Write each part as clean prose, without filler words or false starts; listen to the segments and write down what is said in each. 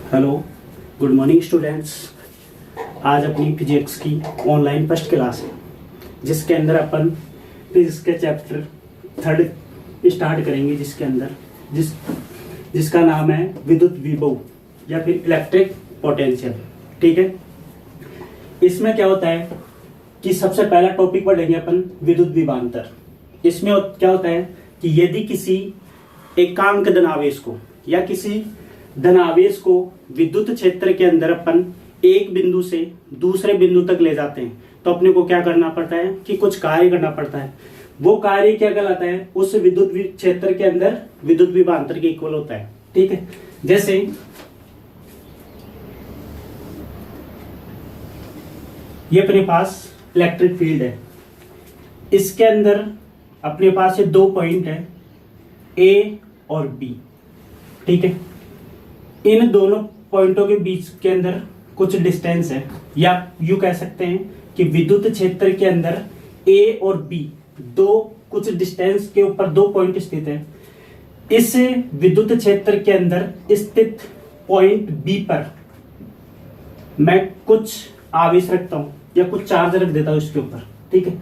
Hello, good morning students. आज अपनी physics की ऑनलाइन फर्स्ट क्लास है, जिसके अंदर अपन फिजिक्स के चैप्टर 3 स्टार्ट करेंगे, जिसके अंदर जिसका नाम है विद्युत विभव या फिर इलेक्ट्रिक पोटेंशियल। ठीक है, इसमें क्या होता है कि सबसे पहला टॉपिक पढ़ेंगे अपन विद्युत विभवांतर। इसमें क्या होता है कि यदि किसी एकांक धनावेश को या किसी धनावेश को विद्युत क्षेत्र के अंदर अपन एक बिंदु से दूसरे बिंदु तक ले जाते हैं, तो अपने को क्या करना पड़ता है कि कुछ कार्य करना पड़ता है। वो कार्य क्या कहलाता है, उस विद्युत क्षेत्र के अंदर विद्युत विभवांतर के इक्वल होता है। ठीक है, जैसे ये अपने पास इलेक्ट्रिक फील्ड है, इसके अंदर अपने पास ये 2 पॉइंट है ए और बी। ठीक है, इन दोनों पॉइंटों के बीच के अंदर कुछ डिस्टेंस है, या यू कह सकते हैं कि विद्युत क्षेत्र के अंदर ए और बी कुछ डिस्टेंस के ऊपर 2 पॉइंट स्थित है। इस विद्युत क्षेत्र के अंदर स्थित पॉइंट बी पर मैं कुछ आवेश रखता हूं या कुछ चार्ज रख देता हूं इसके ऊपर। ठीक है,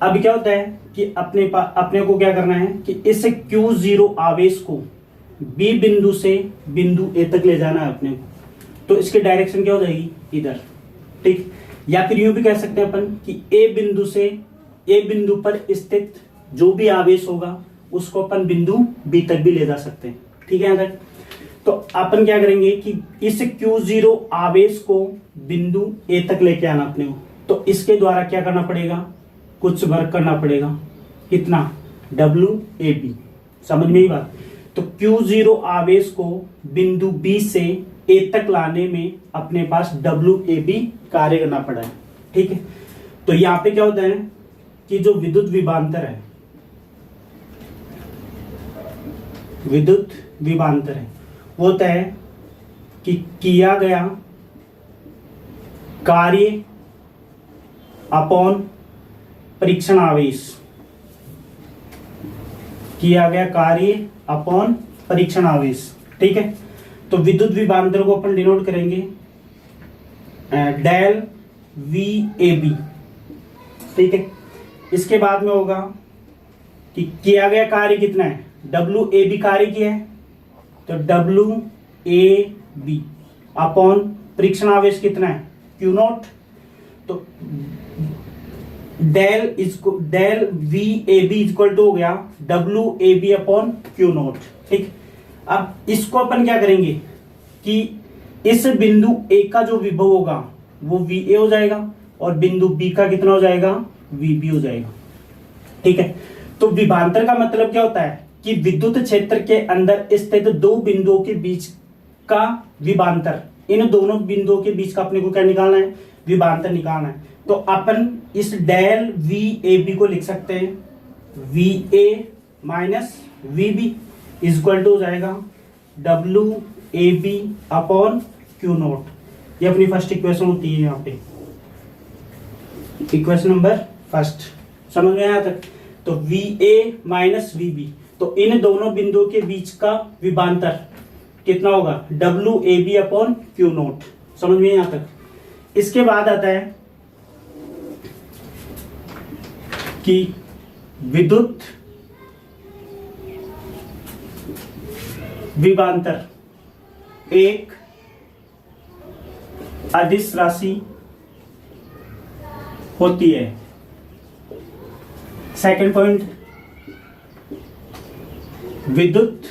अब क्या होता है कि अपने को क्या करना है कि इस Q0 आवेश को बी बिंदु से बिंदु ए तक ले जाना है अपने को। तो इसकी डायरेक्शन क्या हो जाएगी, इधर। ठीक, या फिर यूं भी कह सकते हैं अपन कि ए बिंदु से ए बिंदु पर स्थित जो भी आवेश होगा उसको अपन बिंदु बी तक भी ले जा सकते हैं। ठीक है, यहाँ तक। तो अपन क्या करेंगे कि इस Q0 आवेश को बिंदु ए तक लेके आना अपने को। तो इसके द्वारा क्या करना पड़ेगा, कुछ वर्क करना पड़ेगा। कितना, WAB। समझ में ही बात। तो Q0 आवेश को बिंदु B से A तक लाने में अपने पास WAB कार्य करना पड़ा है। ठीक है, तो यहां पे क्या होता है कि जो विद्युत विभवांतर है, वो होता है कि किया गया कार्य अपॉन परीक्षण आवेश, किया गया कार्य अपॉन परीक्षण आवेश। ठीक है, तो विद्युत विभवांतर को अपन डिनोट करेंगे डेल VAB। ठीक है, इसके बाद में होगा कि किया गया कार्य कितना है, WAB कार्य किया है, तो WAB अपॉन परीक्षण आवेश कितना है, Q0। तो डेल VAB इक्वल टू हो गया WAB अपॉन Q0। ठीक, अब इसको अपन क्या करेंगे कि इस बिंदु A का जो विभव होगा वो VA हो जाएगा और बिंदु B का कितना हो जाएगा, VB हो जाएगा। ठीक है, तो विभवांतर का मतलब क्या होता है कि विद्युत क्षेत्र के अंदर स्थित 2 बिंदुओं के बीच का विभवांतर, इन दोनों बिंदुओं के बीच का अपने को क्या निकालना है, विभवांतर निकालना है। तो अपन इस डेल VAB को लिख सकते हैं VA minus VB equal to हो जाएगा WAB अपॉन Q0। ये अपनी फर्स्ट इक्वेशन होती है, यहाँ पे इक्वेशन नंबर फर्स्ट। समझ में आया तक। तो VA माइनस VB, तो इन दोनों बिंदुओं के बीच का विभवांतर कितना होगा, WAB अपॉन Q0। समझ में यहाँ तक। इसके बाद आता है कि विद्युत विभवांतर एक अदिश राशि होती है। सेकंड पॉइंट, विद्युत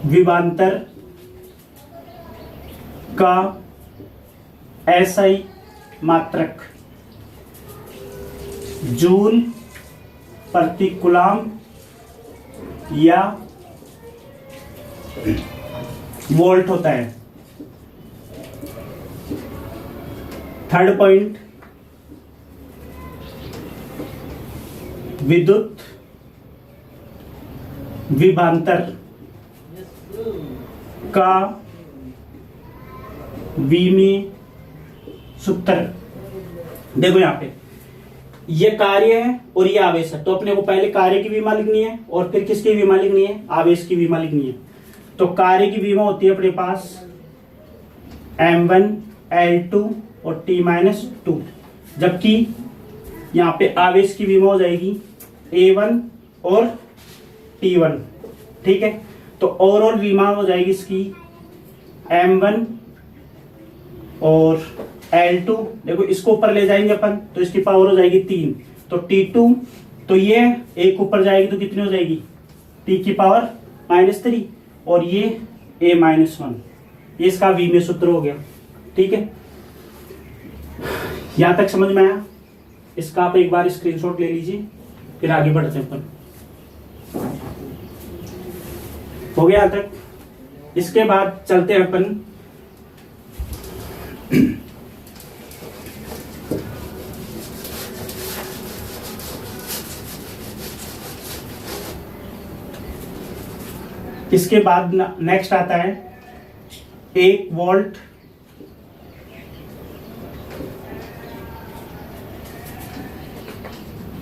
विभवांतर का SI मात्रक जूल प्रति कूलम या वोल्ट होता है। थर्ड पॉइंट, विद्युत विभवांतर का विमीय सूत्र। देखो यहाँ पे ये कार्य है और ये आवेश है, तो अपने को पहले कार्य की विमा लिखनी है और फिर किसकी विमा लिखनी है, आवेश की विमा लिखनी है। तो कार्य की विभव होती है अपने पास m1 L2 और t-2, जबकि यहाँ पे आवेश की विभव हो जाएगी A1 और T1। ठीक है, तो ओवरऑल विभव हो जाएगी इसकी m1 और L2। देखो इसको ऊपर ले जाएंगे अपन तो इसकी पावर हो जाएगी 3, तो T2, तो ये एक ऊपर जाएगी तो कितनी हो जाएगी T की पावर -3, और ये A-1, ये इसका V में सूत्र हो गया। ठीक है, यहां तक समझ में आया? इसका आप एक बार स्क्रीनशॉट ले लीजिए, फिर आगे बढ़ते हैं अपन। हो गया यहां तक? इसके बाद चलते हैं अपन इसके बाद नेक्स्ट आता है 1 वोल्ट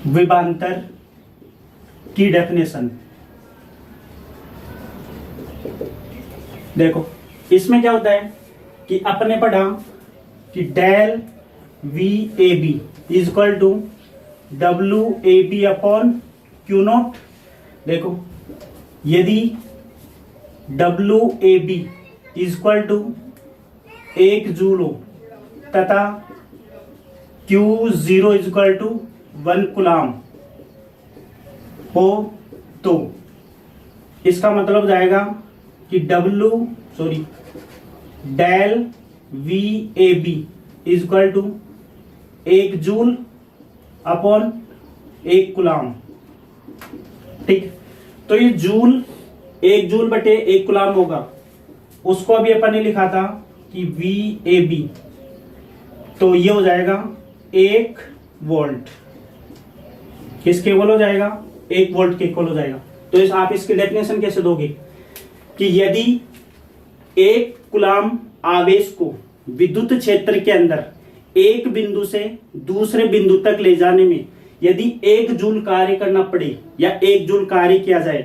विभवांतर की डेफिनेशन। देखो इसमें क्या होता है कि अपने पढ़ा कि del V A B is equal to W A B upon Q naught. देखो यदि W A B is equal to 1 joule हो तथा Q0 is equal to 1 coulomb हो, तो इसका मतलब जाएगा कि del V A B is equal to 1 joule upon 1 coulomb. ठीक, तो ये जूल 1 जूल बटे 1 कूलाम होगा, उसको अभी अपन ने लिखा था कि वी ए बी, तो ये हो जाएगा 1 वोल्ट। किसके इक्वल हो जाएगा? 1 वोल्ट के इक्वल हो जाएगा। तो आप इसकी डेफिनेशन कैसे दोगे कि यदि 1 कूलाम आवेश को विद्युत क्षेत्र के अंदर एक बिंदु से दूसरे बिंदु तक ले जाने में यदि 1 जूल कार्य करना पड़े या 1 जूल कार्य किया जाए,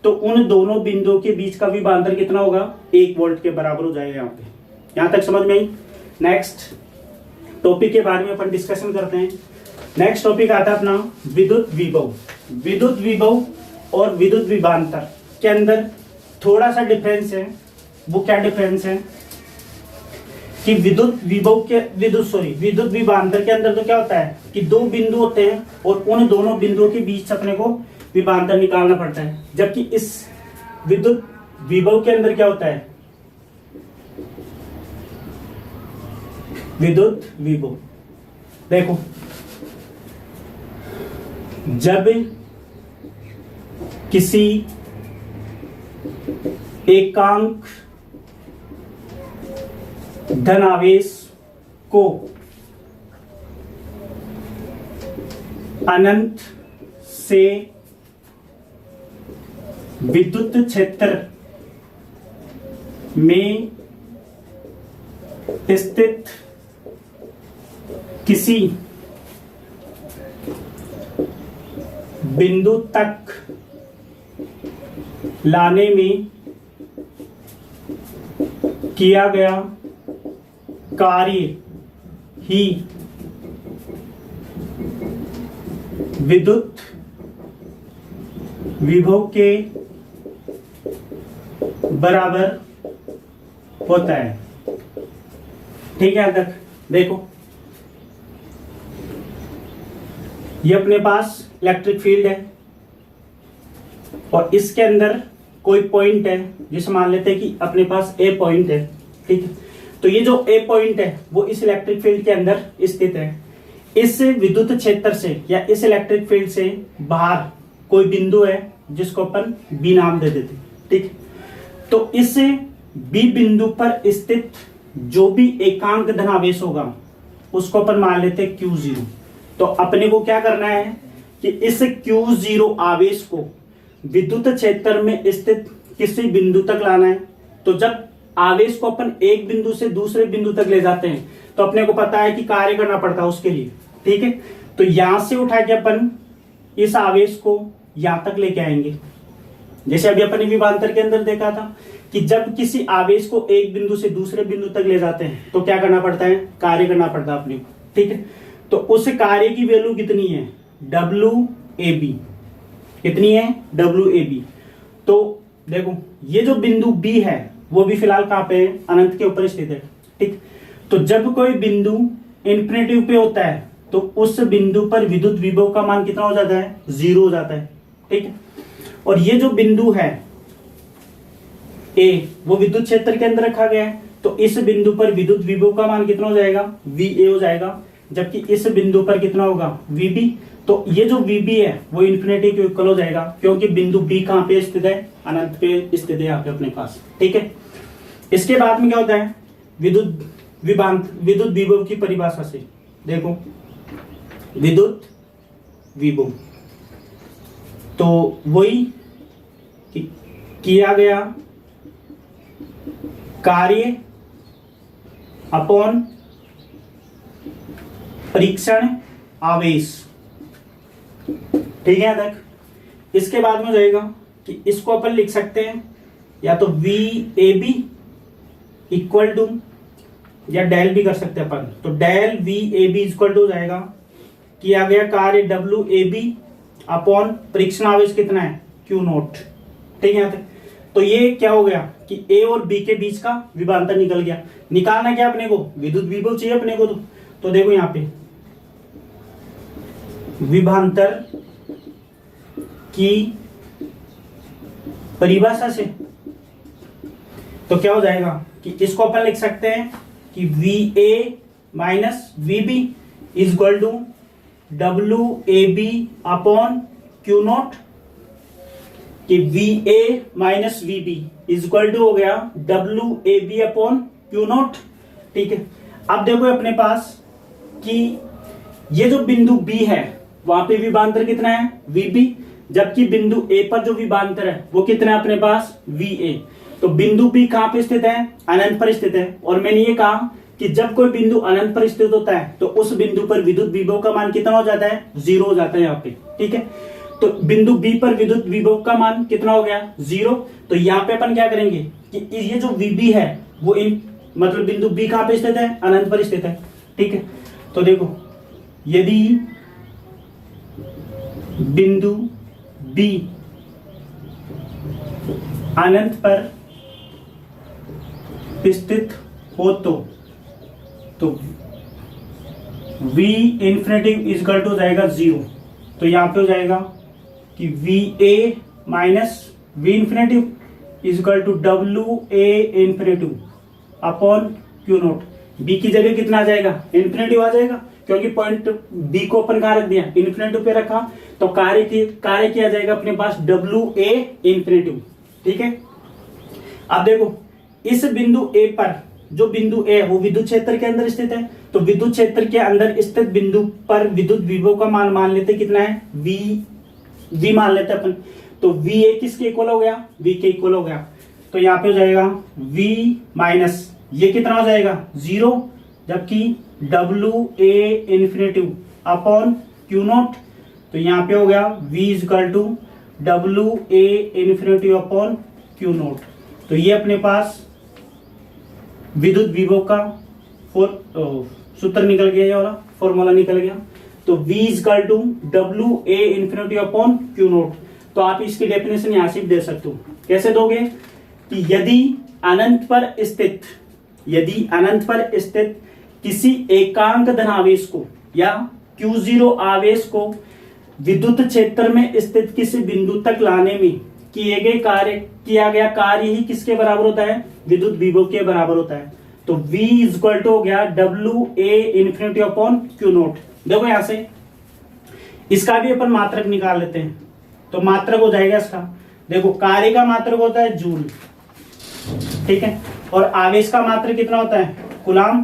तो उन दोनों बिंदुओं के बीच का विभवांतर कितना होगा? 1 वोल्ट के बराबर हो जाएगा। यहाँ पे यहां तक समझ में आई? नेक्स्ट टॉपिक के बारे में अपन डिस्कशन करते हैं। नेक्स्ट टॉपिक आता है अपना विद्युत विभव। विद्युत विभव और विद्युत विभवांतर के अंदर थोड़ा सा डिफरेंस है। वो क्या डिफरेंस है कि विद्युत विभवांतर के अंदर तो क्या होता है कि 2 बिंदु होते हैं और उन दोनों बिंदुओं के बीच अपने को विभवांतर निकालना पड़ता है, जबकि इस विद्युत विभव के अंदर क्या होता है? विद्युत विभव देखो, जब किसी एकांक धनावेश को अनंत से विद्युत क्षेत्र में स्थित किसी बिंदु तक लाने में किया गया कार्य ही विद्युत विभव के बराबर होता है। ठीक है, अब तक देखो ये अपने पास इलेक्ट्रिक फील्ड है और इसके अंदर कोई पॉइंट है, जिसे मान लेते हैं कि अपने पास ए पॉइंट है। ठीक है, तो ये जो ए पॉइंट है वो इस इलेक्ट्रिक फील्ड के अंदर स्थित है। इस विद्युत क्षेत्र से या इस इलेक्ट्रिक फील्ड से बाहर कोई बिंदु है जिसको अपन बी नाम दे देते। ठीक, तो इस बी बिंदु पर स्थित जो भी एकांक धनावेश होगा उसको अपन मान लेते हैं Q0। तो अपने को क्या करना है कि इस Q0 आवेश को विद्युत क्षेत्र में स्थित किसी बिंदु तक लाना है। तो जब आवेश को अपन एक बिंदु से दूसरे बिंदु तक ले जाते हैं तो अपने को पता है कि कार्य करना पड़ता है उसके लिए। ठीक है, तो यहां से उठा के अपन इस आवेश को यहां तक लेके आएंगे। जैसे अभी अपन ने विभवांतर के अंदर देखा था कि जब किसी आवेश को एक बिंदु से दूसरे बिंदु तक ले जाते हैं तो क्या करना पड़ता है, कार्य करना पड़ता है अपने को, ठीक है। तो उस कार्य की वैल्यू कितनी है, WAB, कितनी है, WAB। तो देखो ये जो बिंदु B है वो भी फिलहाल कहां पे है, अनंत के ऊपर स्थित है, ठीक। तो जब कोई बिंदु इंफिनिटी पे होता है तो उस बिंदु पर विद्युत विभव का मान कितना हो जाता है, 0 हो जाता है, ठीक है। और ये जो बिंदु है A वो विद्युत क्षेत्र के अंदर रखा गया है, तो इस बिंदु पर विद्युत विभव का मान कितना हो जाएगा, VA हो जाएगा, जबकि इस बिंदु पर कितना होगा, VB। तो ये जो VB है वो इंफिनिटी के इक्वल हो जाएगा, क्योंकि बिंदु B कहां पे स्थित है, अनंत पे स्थित है यहाँ पे अपने पास, ठीक है। इसके बाद में क्या होता है, विद्युत विभव की परिभाषा से देखो, विद्युत विभव तो वही किया गया कार्य अपॉन परीक्षण आवेश, ठीक है तक। इसके बाद में हो जाएगा कि इसको अपन लिख सकते हैं या तो VAB इक्वल टू, या डेल भी कर सकते हैं अपन, तो डेल VAB इक्वल टू हो जाएगा किया गया कार्य WAB अपॉन परीक्षण आवेश कितना है, Q0, ठीक है। तो ये क्या हो गया कि A और B के बीच का विभवांतर निकल गया। निकालना क्या अपने को, विद्युत विभव चाहिए अपने को। तो देखो यहाँ पे विभवांतर की परिभाषा से तो क्या हो जाएगा कि इसको अपन लिख सकते हैं कि VA minus VB is equal to WAB upon Q0, कि VA minus VB is equal to हो गया WAB अपॉन Q0, ठीक है। अब देखो अपने पास कि ये जो बिंदु B है वहां पे विभवांतर कितना है, VB, जबकि बिंदु A पर जो विभवांतर है वो कितना है अपने पास, VA। तो बिंदु B कहां पे स्थित है, अनंत पर स्थित है। और मैंने ये कहा कि जब कोई बिंदु अनंत पर स्थित होता है तो उस बिंदु पर विद्युत विभव का मान कितना हो जाता है, 0 हो जाता है यहाँ पे, ठीक है। तो बिंदु B पर विद्युत विभव का मान कितना हो गया, 0। तो यहाँ पे अपन क्या करेंगे कि ये जो VB है वो मतलब बिंदु B कहां पे स्थित है, अनंत पर स्थित है, ठीक है। तो देखो यदि बिंदु B अनंत पर स्थित हो तो V infinity is equal to जाएगा 0। तो यहां पे हो जाएगा कि VA minus V infinity is equal to WA infinity upon Q0। B की जगह कितना आ जाएगा, इंफिनिटी आ जाएगा, क्योंकि पॉइंट B को अपन कहां रख दिया, इंफिनिटी पे रखा, तो कार्य किया जाएगा अपने पास WA इंफिनिटी, ठीक है। अब देखो इस बिंदु A पर जो बिंदु A वो विद्युत क्षेत्र के अंदर स्थित है, तो विद्युत क्षेत्र के अंदर स्थित बिंदु पर विद्युत विभव का मान लेते कितना है, V मान लेते अपन। तो VA किसके इक्वल हो गया, V के इक्वल हो गया। तो यहाँ पे हो जाएगा V माइनस ये कितना हो जाएगा, 0, जबकि WA इंफिनिटी अपॉन Q0। तो यहाँ पे हो गया V is equal to WA infinity upon Q0। तो ये अपने पास विद्युत विभव का सूत्र निकल गया, ये वाला फॉर्मूला निकल गया। तो V is equal to WA infinity upon Q0। तो आप इसकी डेफिनेशन यहां से दे सकते हो। कैसे दोगे कि यदि अनंत पर स्थित किसी एकांक धनावेश को या Q0 आवेश को विद्युत क्षेत्र में स्थित किसी बिंदु तक लाने में किया गया कार्य ही किसके बराबर होता है, विद्युत विभव के बराबर होता है। तो V इज इक्वल टू हो गया WA इंफिनिटी अपॉन Q0। देखो यहां से इसका भी अपन मात्रक निकाल लेते हैं। तो मात्रक हो जाएगा इसका, देखो कार्य का मात्रक होता है जूल, ठीक है, और आवेश का मात्रक कितना होता है, कूलाम।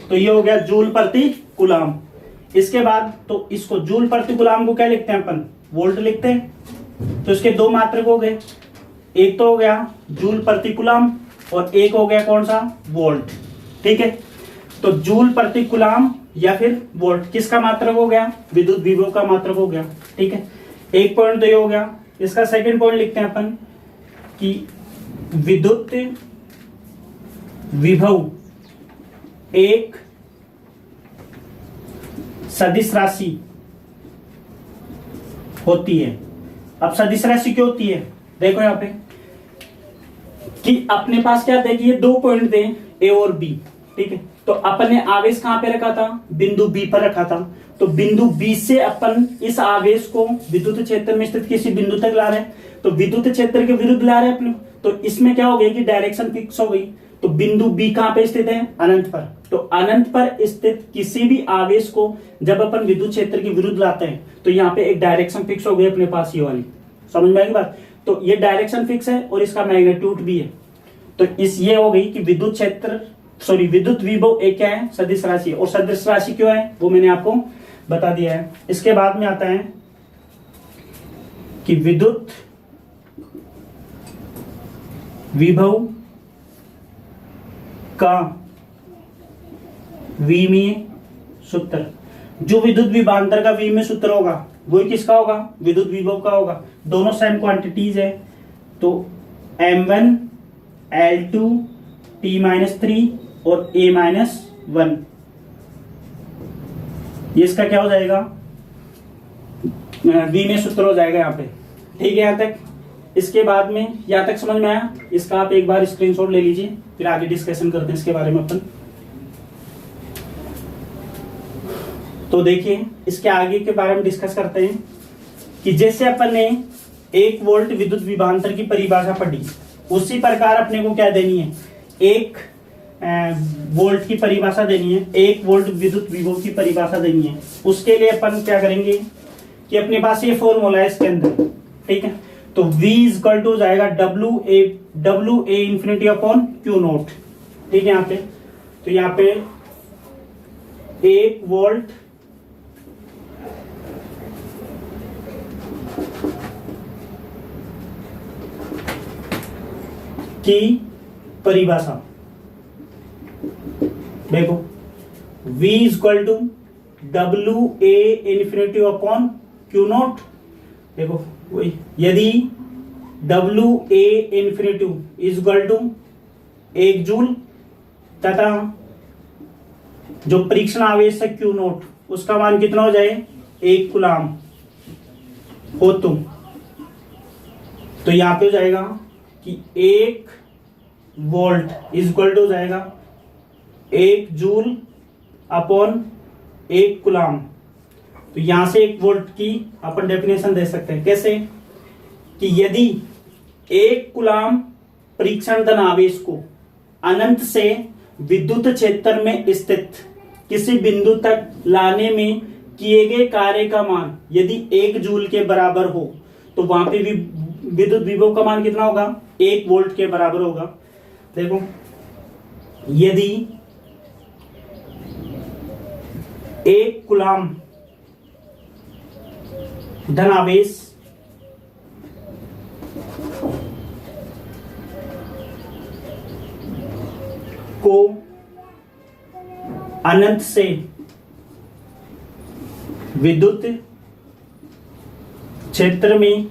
तो ये हो गया जूल प्रति कूलाम। इसके बाद तो इसको जूल प्रति कूलाम को क्या लिखते हैं अपन, वोल्ट लिखते हैं। तो इसके दो मात्रक हो गए, एक तो हो गया जूल प्रति कूलाम और एक हो गया कौन सा, वोल्ट, ठीक है। तो जूल प्रति कूलाम या फिर वोल्ट किसका मात्रक हो गया, विद्युत विभव का मात्रक हो गया, ठीक है। एक पॉइंट तो ये हो गया। इसका सेकंड पॉइंट लिखते हैं अपन कि विद्युत विभव एक सदिश राशि होती है। अब सदिश राशि क्यों होती है, देखो यहां पे कि अपने पास क्या देखिए दो पॉइंट थे ए और बी, ठीक है। तो अपन ने आवेश कहां पे रखा था, बिंदु बी पर रखा था। तो बिंदु बी से अपन इस आवेश को विद्युत क्षेत्र में स्थित किसी बिंदु तक ला रहे हैं, तो विद्युत क्षेत्र के विरुद्ध ला रहे हैं अपने। तो इसमें क्या हो गई कि डायरेक्शन फिक्स हो गई। तो बिंदु बी कहां पे स्थित है, अनंत पर। तो अनंत पर स्थित किसी भी आवेश को जब अपन विद्युत क्षेत्र के विरुद्ध लाते हैं तो यहाँ पे एक डायरेक्शन फिक्स हो गई अपने पास, ये वाली। समझ में आएगी बात। तो ये डायरेक्शन फिक्स है और इसका मैग्नीट्यूड भी है। तो इस ये हो गई कि विद्युत क्षेत्र विद्युत विभव एक क्या है, सदिश राशि। और सदिश राशि क्यों है वो मैंने आपको बता दिया है। इसके बाद में आता है कि विद्युत विभव का विमीय सूत्र। जो विद्युत विभवांतर का विमीय सूत्र होगा वो किसका होगा, विद्युत विभव का होगा। दोनों सेम क्वांटिटीज है। तो m1 L2 T-3 और A-1, ये इसका क्या हो जाएगा, विमीय सूत्र हो जाएगा यहाँ पे। ठीक है यहाँ तक। इसके बाद में यहाँ तक समझ में आया। इसका आप एक बार स्क्रीनशॉट ले लीजिए, फिर आगे डिस्कशन करते हैं इसके बारे में अपन। तो देखिए इसके आगे के बारे में डिस्कस करते हैं कि जैसे अपन ने 1 वोल्ट विद्युत विभवांतर की परिभाषा पढ़ी, उसी प्रकार अपने को क्या देनी है, 1 वोल्ट की परिभाषा देनी है, 1 वोल्ट विद्युत विभव की परिभाषा देनी है। उसके लिए अपन क्या करेंगे कि अपने पास ये फॉर्मूला है इसके अंदर, ठीक है। तो V इक्वल टू जाएगा W A infinity upon Q note, ठीक है यहाँ पे। तो यहाँ पे 1 वोल्ट की परिभाषा देखो, V equal to WA infinity upon Q naught. देखो वही, यदि WA infinity equal to 1 joule तथा जो परीक्षण आवेश है Q नोट उसका मान कितना हो जाए, 1 कूलाम हो, तो यहां पे हो जाएगा कि 1 वोल्ट इक्वल टू हो जाएगा 1 जूल अपॉन 1 कूलाम। तो यहां से 1 वोल्ट की अपन डेफिनेशन दे सकते हैं कैसे, कि यदि 1 कूलाम परीक्षण धन आवेश को अनंत से विद्युत क्षेत्र में स्थित किसी बिंदु तक लाने में किए गए कार्य का मान यदि 1 जूल के बराबर हो, तो वहां पे भी विद्युत विभव का मान कितना होगा, 1 वोल्ट के बराबर होगा। देखो यदि 1 कूलाम धनावेश को अनंत से विद्युत क्षेत्र में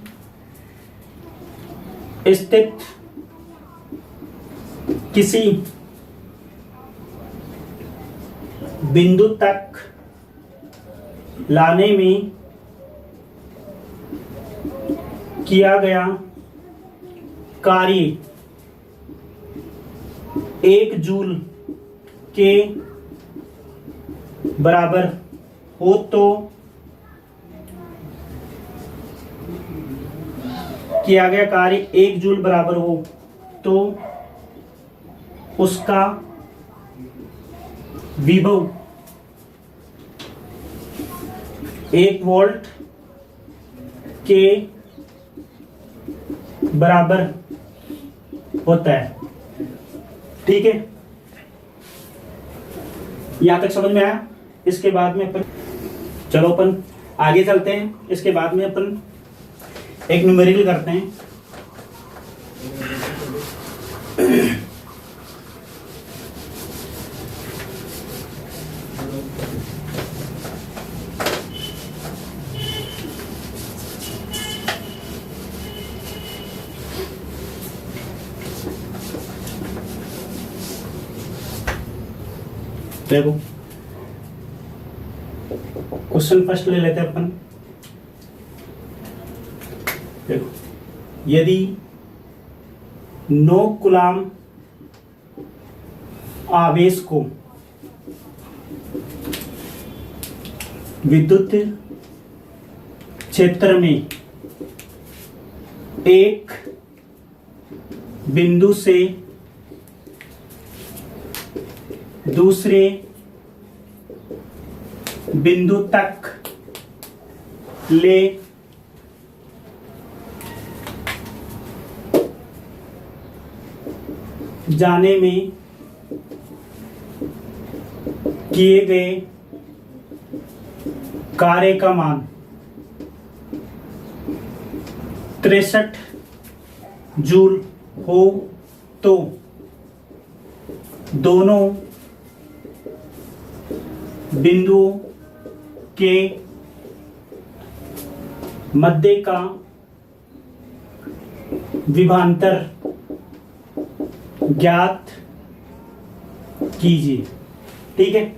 स्थित किसी बिंदु तक लाने में किया गया कार्य 1 जूल के बराबर हो, तो किया गया कार्य 1 जूल बराबर हो तो उसका विभव 1 वोल्ट के बराबर होता है। ठीक है, यहां तक समझ में आया। इसके बाद में अपन चलो अपन आगे चलते हैं। इसके बाद में अपन एक न्यूमेरिकल करते हैं। देखो क्वेश्चन फर्स्ट ले लेते हैं अपन। देखो, यदि 9 कूलाम आवेश को विद्युत क्षेत्र में एक बिंदु से दूसरे बिंदु तक ले जाने में किए गए कार्य का मान 63 जूल हो तो दोनों बिंदुओं के मध्य का विभवांतर ज्ञात कीजिए। ठीक है,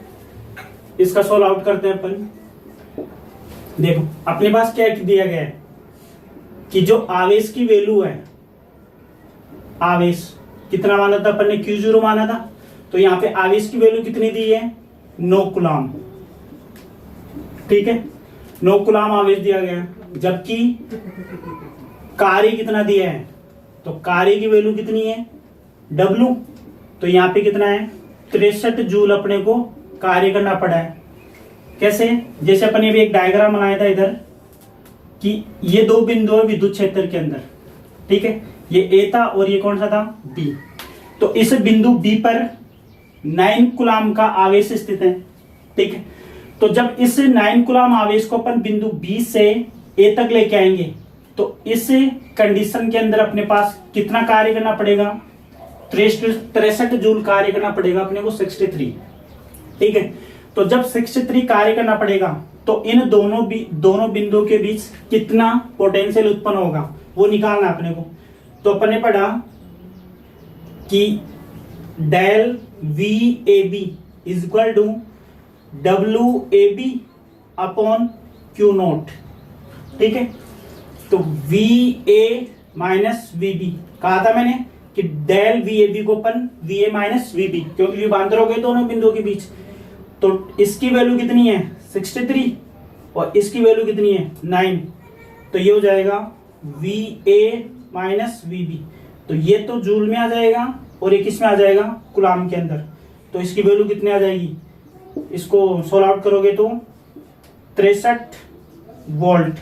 इसका सॉल्व आउट करते हैं अपन। देखो अपने पास क्या दिया गया है कि जो आवेश की वैल्यू है, आवेश कितना माना था अपन ने, Q0 माना था, तो यहां पे आवेश की वैल्यू कितनी दी है, 9 कूलाम। ठीक है, 9 कूलाम आवेश दिया गया, जबकि कार्य कितना दिया है, तो कार्य की वैल्यू कितनी है, W, तो यहां पे कितना है 63 जूल अपने को कार्य करना पड़ा है। कैसे, जैसे अपन ने भी एक डायग्राम बनाया था इधर कि ये 2 बिंदु है विद्युत क्षेत्र के अंदर। ठीक है, ये A था और ये कौन सा था, B। तो इस बिंदु B पर 9 कूलाम का आवेश स्थित है। ठीक है, तो जब इस 9 कूलाम आवेश को अपन बिंदु B से A तक लेके आएंगे तो इस कंडीशन के अंदर अपने पास कितना कार्य करना पड़ेगा, 63 जूल कार्य करना पड़ेगा अपने को, 63। ठीक है, तो जब 63 कार्य करना पड़ेगा तो इन दोनों बिंदुओं के बीच कितना पोटेंशियल उत्पन्न होगा वो निकालना अपने को। तो अपन ने पढ़ा कि del V A B is equal to W A B upon Q naught. ठीक है, तो V A minus V B कहा था मैंने कि डेल वी ए बी को अपन V A minus V B, क्योंकि विभवांतर हो गए दोनों बिंदुओं के बीच। तो इसकी वैल्यू कितनी है 63 और इसकी वैल्यू कितनी है 9, तो ये हो जाएगा V A minus V B. तो ये तो जूल में आ जाएगा और ये किस में आ जाएगा, कूलाम के अंदर। तो इसकी वैल्यू कितनी आ जाएगी, इसको सोल्व आउट करोगे तो 63 वोल्ट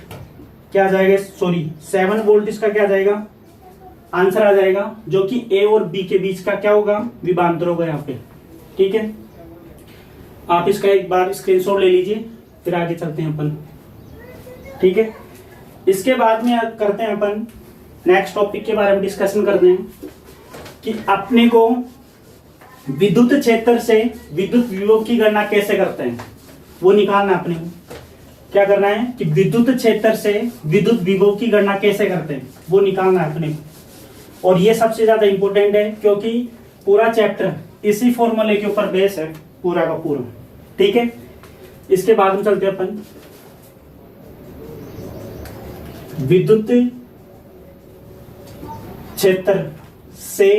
क्या आ जाएगा, सॉरी 7 वोल्ट इसका क्या आ जाएगा, आंसर आ जाएगा, जो कि ए और बी के बीच का क्या होगा, विभवांतर होगा यहाँ पे। ठीक है, आप इसका एक बार स्क्रीनशॉट ले लीजिए, फिर आगे चलते हैं अपन। ठीक है, इसके बाद में करते हैं अपन नेक्स्ट टॉपिक के बारे में डिस्कशन करते हैं कि अपने को विद्युत क्षेत्र से विद्युत विभव की गणना कैसे करते हैं वो निकालना। अपने को क्या करना है कि विद्युत क्षेत्र से विद्युत विभव की गणना कैसे करते हैं वो निकालना है अपने को। और ये सबसे ज्यादा इंपॉर्टेंट है क्योंकि पूरा चैप्टर इसी फॉर्मूले के ऊपर बेस है पूरा का पूरा। ठीक है, इसके बाद में चलते हैं अपन विद्युत क्षेत्र से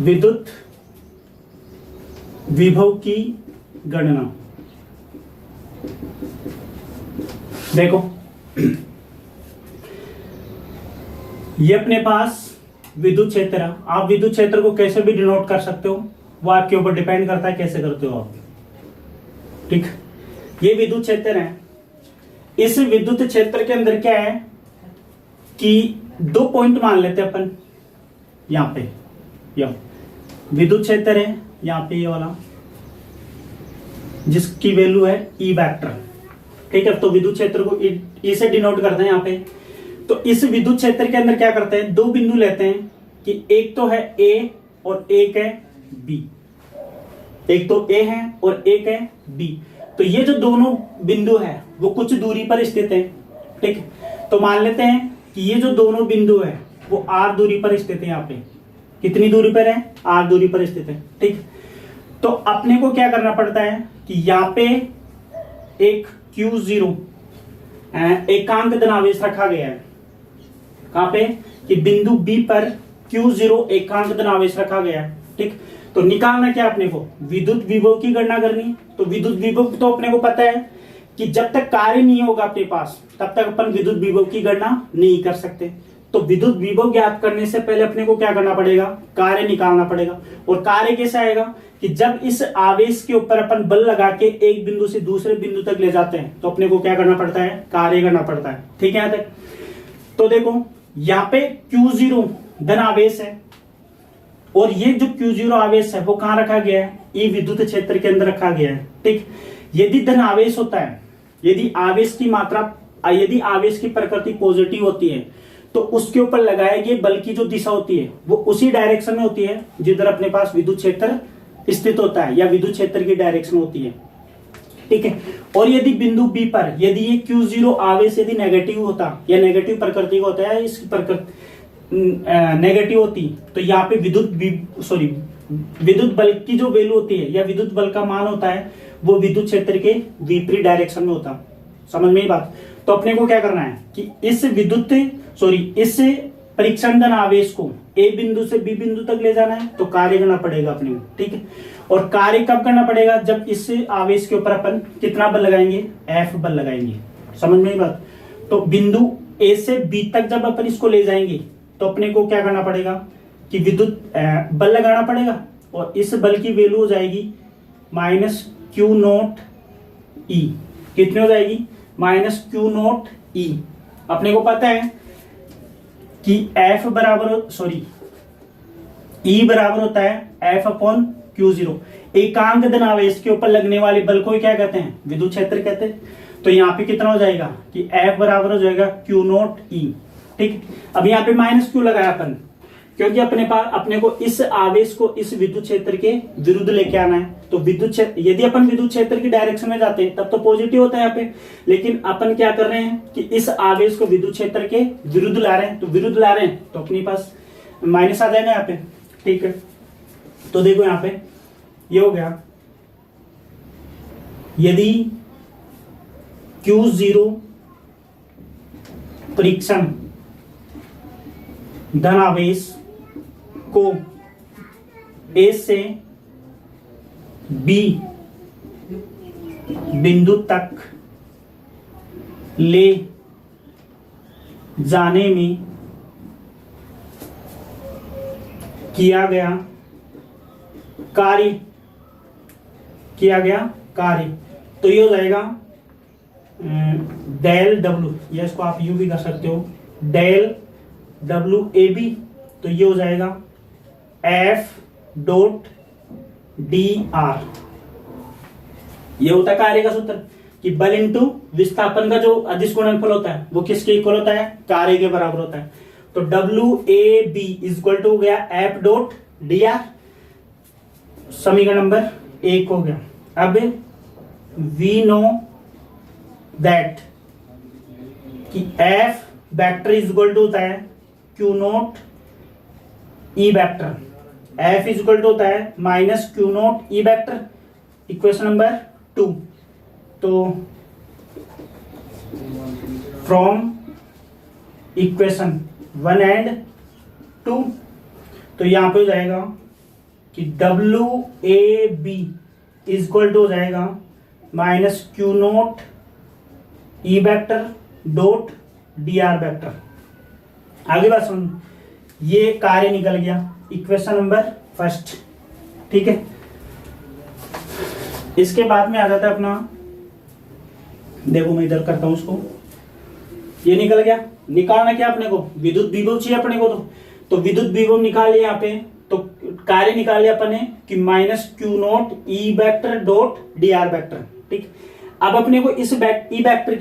विद्युत विभव की गणना। देखो ये अपने पास विद्युत क्षेत्र है, आप विद्युत क्षेत्र को कैसे भी डिनोट कर सकते हो, वो आपके ऊपर डिपेंड करता है कैसे करते हो आप। ठीक, ये विद्युत क्षेत्र है। इस विद्युत क्षेत्र के अंदर क्या है कि 2 पॉइंट मान लेते हैं अपन। यहां पे विद्युत क्षेत्र है, यहां पे ये वाला जिसकी वैल्यू है ई वेक्टर। ठीक है, तो विद्युत क्षेत्र को ई से डिनोट करते हैं यहाँ पे। तो इस विद्युत क्षेत्र के अंदर क्या करते हैं, 2 बिंदु लेते हैं कि एक तो है ए और एक है बी। एक तो ए है और एक है बी। तो ये जो दोनों बिंदु है वो कुछ दूरी पर स्थित है। ठीक, तो मान लेते हैं कि ये जो दोनों बिंदु है वो आर दूरी पर स्थित है। यहाँ पे कितनी दूरी पर है, आर दूरी पर स्थित है। ठीक, तो अपने को क्या करना पड़ता है कि यहाँ पे एक Q0 एकांक धनावेश रखा गया है। कहां पे कि बिंदु B पर Q0 एकांक धनावेश रखा गया है। ठीक, तो निकालना क्या अपने को, विद्युत विभव की गणना करनी। तो विद्युत विभव तो अपने को पता है कि जब तक कार्य नहीं होगा अपने पास तब तक अपन विद्युत विभव की गणना नहीं कर सकते। तो विद्युत विभव ज्ञात करने से पहले अपने को क्या करना पड़ेगा, कार्य निकालना पड़ेगा। और कार्य कैसे आएगा कि जब इस आवेश के ऊपर अपन बल लगा के एक बिंदु से दूसरे बिंदु तक ले जाते हैं तो अपने को क्या करना पड़ता है, कार्य करना पड़ता है। ठीक है यहाँ तक। तो देखो यहाँ पे Q0 धन आवेश है और ये जो Q0 आवेश है वो कहां रखा गया है, ये विद्युत क्षेत्र के अंदर रखा गया है। ठीक, यदि धन आवेश होता है, यदि आवेश की मात्रा, यदि आवेश की प्रकृति पॉजिटिव होती है तो उसके ऊपर लगाए गए बल की जो दिशा होती है वो उसी डायरेक्शन में होती है जिधर अपने पास विद्युत क्षेत्र स्थित होता है या विद्युत क्षेत्र की डायरेक्शन होती है। ठीक है, और यदि बिंदु बी पर यदि ये Q0 आवेश यदि नेगेटिव होता या नेगेटिव प्रकृति का होता है, इसकी प्रकृति नेगेटिव होती तो यहाँ पे विद्युत बल की जो वैल्यू होती है या विद्युत बल का मान होता है वो विद्युत क्षेत्र के विपरीत डायरेक्शन में होता। समझ में ये बात। तो अपने को क्या करना है कि इस परीक्षण धन आवेश को ए बिंदु से बी बिंदु तक ले जाना है तो कार्य करना पड़ेगा अपने को। ठीक है, और कार्य कब करना पड़ेगा, जब इस आवेश के ऊपर अपन कितना बल लगाएंगे, F बल लगाएंगे। समझ में ये बात। तो बिंदु ए से बी तक जब अपन इसको ले जाएंगे तो अपने को क्या करना पड़ेगा कि विद्युत बल लगाना पड़ेगा और इस बल की वैल्यू हो जाएगी -Q0E। कितनी हो जाएगी, -Q0E। अपने को पता है कि E बराबर होता है F/Q0। एकांक धन आवेश के ऊपर लगने वाले बल को क्या कहते हैं, विद्युत क्षेत्र कहते हैं। तो यहाँ पे कितना हो जाएगा कि F बराबर हो जाएगा Q0E। ठीक, अब यहाँ पे माइनस क्यों लगाया अपन, क्योंकि अपने को इस आवेश को इस विद्युत क्षेत्र के विरुद्ध लेके आना है। तो विद्युत क्षेत्र, यदि अपन विद्युत क्षेत्र की डायरेक्शन में जाते हैं तब तो पॉजिटिव होता है यहाँ पे, लेकिन अपन क्या कर रहे हैं कि इस आवेश को विद्युत क्षेत्र के विरुद्ध ला रहे हैं। तो विरुद्ध ला रहे हैं तो अपने पास माइनस आ जाएगा यहाँ पे। ठीक है, तो देखो यहाँ पे ये हो गया, यदि Q0 परीक्षण धन आवेश को ए से बी बिंदु तक ले जाने में किया गया कार्य, तो ये हो जाएगा डेल W, या इसको आप यू भी कर सकते हो, डेल WAB। तो ये हो जाएगा F.dr। ये होता है कार्य का सूत्र कि बल इंटू विस्थापन का जो अदिश गुणनफल होता है वो किसके इक्वल होता है, कार्य के बराबर होता है। तो WAB इक्वल टू हो गया F.dr। समीकरण नंबर 1 हो गया। अब वी नो दैट कि F वेक्टर इक्वल टू होता है Q0E vector. F equal to होता है -Q0E वेक्टर। Equation number 2। तो फ्रॉम इक्वेशन 1 एंड 2, तो यहां पे हो जाएगा कि WAB इक्वल टू हो जाएगा -Q0E vector dot dr vector. आगे बात सुन, ये कार्य निकल गया, इक्वेशन नंबर 1। ठीक है, इसके बाद में आ जाता है अपना, देखो मैं इधर करता हूं उसको, ये निकल गया। निकालना क्या अपने को, विद्युत विभव चाहिए अपने को। तो विद्युत विभव निकाल लिया यहाँ पे, तो कार्य निकाल लिया अपने कि -Q0E vector dot dr vector. ठीक, अब अपने को इस E वेक्टर की